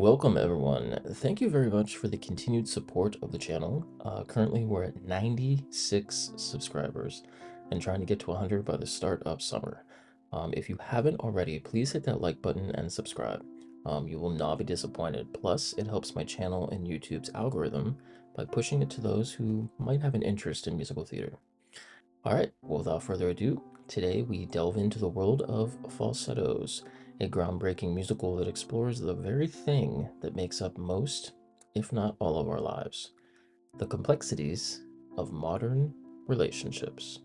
Welcome everyone. Thank you very much for the continued support of the channel. Currently we're at 96 subscribers and trying to get to 100 by the start of summer. If you haven't already, please hit that like button and subscribe. You will not be disappointed. Plus, it helps my channel and YouTube's algorithm by pushing it to those who might have an interest in musical theater. All right, well, without further ado, today we delve into the world of Falsettos, a groundbreaking musical that explores the very thing that makes up most, if not all, of our lives: the complexities of modern relationships.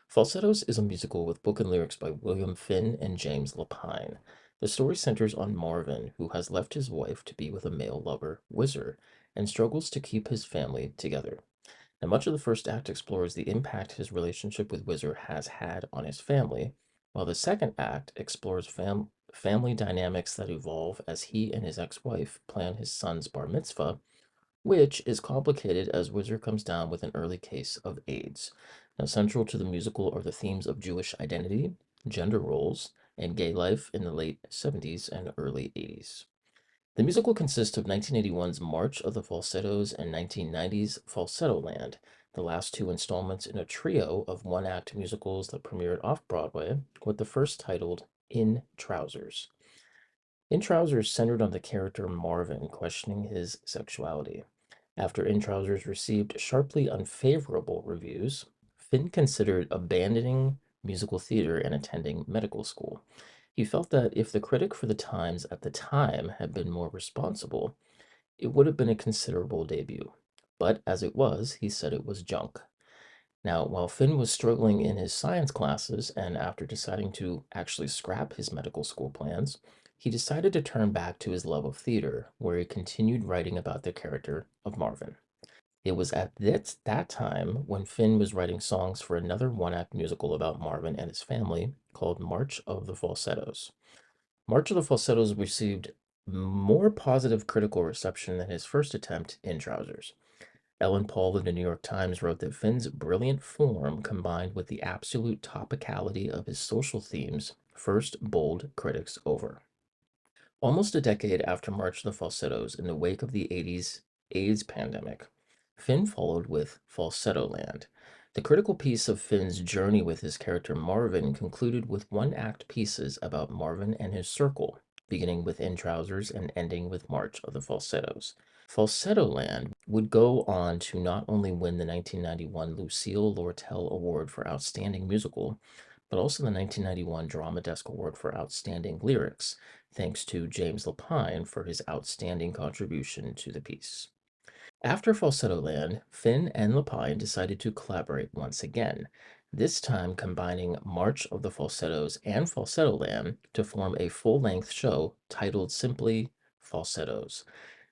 Falsettos is a musical with book and lyrics by William Finn and James Lapine. The story centers on Marvin, who has left his wife to be with a male lover, Whizzer, and struggles to keep his family together. Now, much of the first act explores the impact his relationship with Whizzer has had on his family, while the second act explores family dynamics that evolve as he and his ex-wife plan his son's bar mitzvah, which is complicated as Whizzer comes down with an early case of AIDS. Now, central to the musical are the themes of Jewish identity, gender roles, and gay life in the late 70s and early 80s. The musical consists of 1981's March of the Falsettos and 1990's Falsettoland, the last two installments in a trio of one-act musicals that premiered off-Broadway, with the first titled In Trousers. In Trousers centered on the character Marvin questioning his sexuality. After In Trousers received sharply unfavorable reviews, Finn considered abandoning musical theater and attending medical school. He felt that if the critic for the Times at the time had been more responsible, it would have been a considerable debut. But as it was, he said it was junk. Now, while Finn was struggling in his science classes and after deciding to actually scrap his medical school plans, he decided to turn back to his love of theater, where he continued writing about the character of Marvin. It was at that time when Finn was writing songs for another one-act musical about Marvin and his family called March of the Falsettos. March of the Falsettos received more positive critical reception than his first attempt in Trousers. Ellen Paul of the New York Times wrote that Finn's brilliant form combined with the absolute topicality of his social themes first bowled critics over. Almost a decade after March of the Falsettos, in the wake of the 80s AIDS pandemic, Finn followed with Falsettoland. The critical piece of Finn's journey with his character Marvin concluded with one-act pieces about Marvin and his circle, beginning with In Trousers and ending with March of the Falsettos. Falsettoland would go on to not only win the 1991 Lucille Lortel Award for Outstanding Musical, but also the 1991 Drama Desk Award for Outstanding Lyrics, thanks to James Lapine for his outstanding contribution to the piece. After Falsettoland, Finn and Lapine decided to collaborate once again, this time combining March of the Falsettos and Falsettoland to form a full-length show titled simply Falsettos,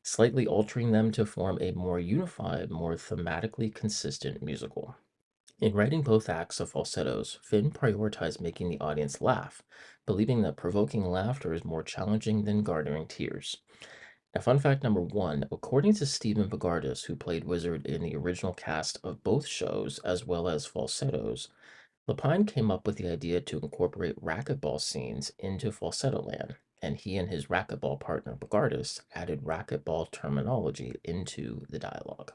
slightly altering them to form a more unified, more thematically consistent musical. In writing both acts of Falsettos, Finn prioritized making the audience laugh, believing that provoking laughter is more challenging than garnering tears. Now, fun fact number one, according to Stephen Bogardus, who played Wizard in the original cast of both shows as well as Falsettos, Lapine came up with the idea to incorporate racquetball scenes into Falsettoland, and he and his racquetball partner Bogardus added racquetball terminology into the dialogue.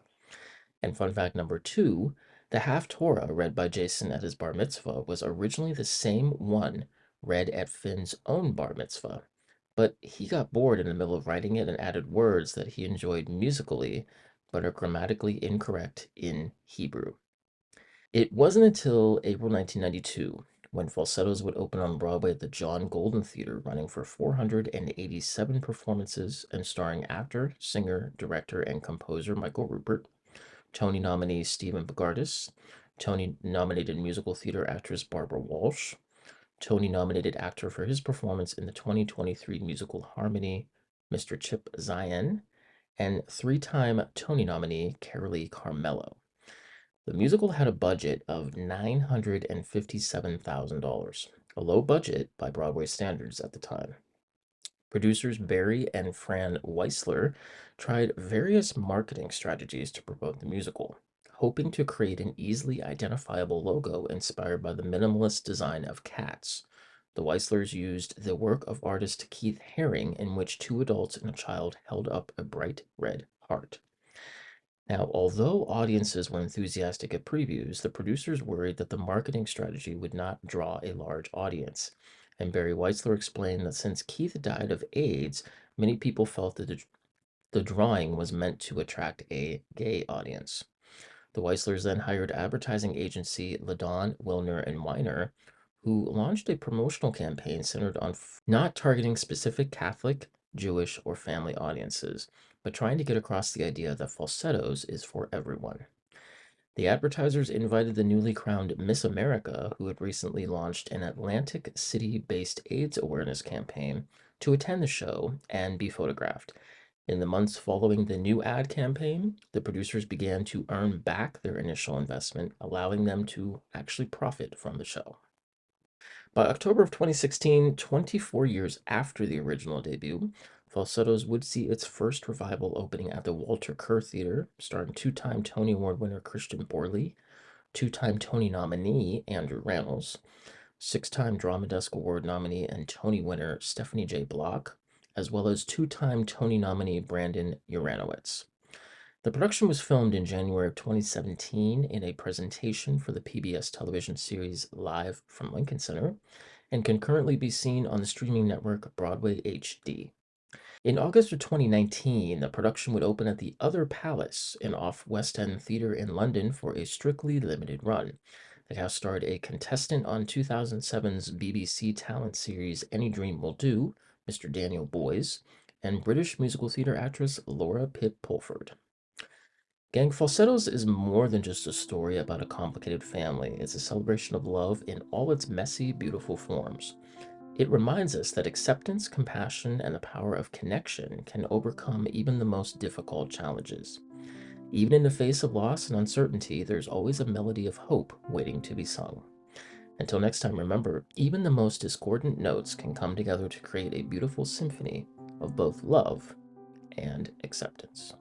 And fun fact number two, the Haftorah read by Jason at his bar mitzvah was originally the same one read at Finn's own bar mitzvah, but he got bored in the middle of writing it and added words that he enjoyed musically but are grammatically incorrect in Hebrew. It wasn't until April 1992 when Falsettos would open on Broadway at the John Golden Theater, running for 487 performances and starring actor, singer, director, and composer Michael Rupert, Tony nominee Stephen Bogardus, Tony nominated musical theater actress Barbara Walsh, Tony nominated actor for his performance in the 2023 musical Harmony, Mr. Chip Zien, and three-time Tony nominee Carolee Carmello. The musical had a budget of $957,000, a low budget by Broadway standards at the time. Producers Barry and Fran Weisler tried various marketing strategies to promote the musical, hoping to create an easily identifiable logo inspired by the minimalist design of cats. The Weislers used the work of artist Keith Haring, in which two adults and a child held up a bright red heart. Now, although audiences were enthusiastic at previews, the producers worried that the marketing strategy would not draw a large audience. And Barry Weitzler explained that since Keith died of AIDS, many people felt that the drawing was meant to attract a gay audience. The Weislers then hired advertising agency Ladon, Wilner, and Weiner, who launched a promotional campaign centered on not targeting specific Catholic, Jewish, or family audiences, but trying to get across the idea that Falsettos is for everyone. The advertisers invited the newly crowned Miss America, who had recently launched an Atlantic City based AIDS awareness campaign, to attend the show and be photographed. In the months following the new ad campaign, the producers began to earn back their initial investment, allowing them to actually profit from the show. By October of 2016, 24 years after the original debut, Falsettos would see its first revival opening at the Walter Kerr Theater, starring two-time Tony Award winner Christian Borle, two-time Tony nominee Andrew Rannells, six-time Drama Desk Award nominee and Tony winner Stephanie J. Block, as well as two-time Tony nominee Brandon Uranowitz. The production was filmed in January of 2017 in a presentation for the PBS television series Live from Lincoln Center, and can currently be seen on the streaming network Broadway HD. In August of 2019, the production would open at the Other Palace, an off-West End theater in London, for a strictly limited run. The cast starred a contestant on 2007's BBC talent series Any Dream Will Do, Mr. Daniel Boys, and British musical theater actress Laura Pitt Pulford. Gang, Falsettos is more than just a story about a complicated family. It's a celebration of love in all its messy, beautiful forms. It reminds us that acceptance, compassion, and the power of connection can overcome even the most difficult challenges. Even in the face of loss and uncertainty, there's always a melody of hope waiting to be sung. Until next time, remember, even the most discordant notes can come together to create a beautiful symphony of both love and acceptance.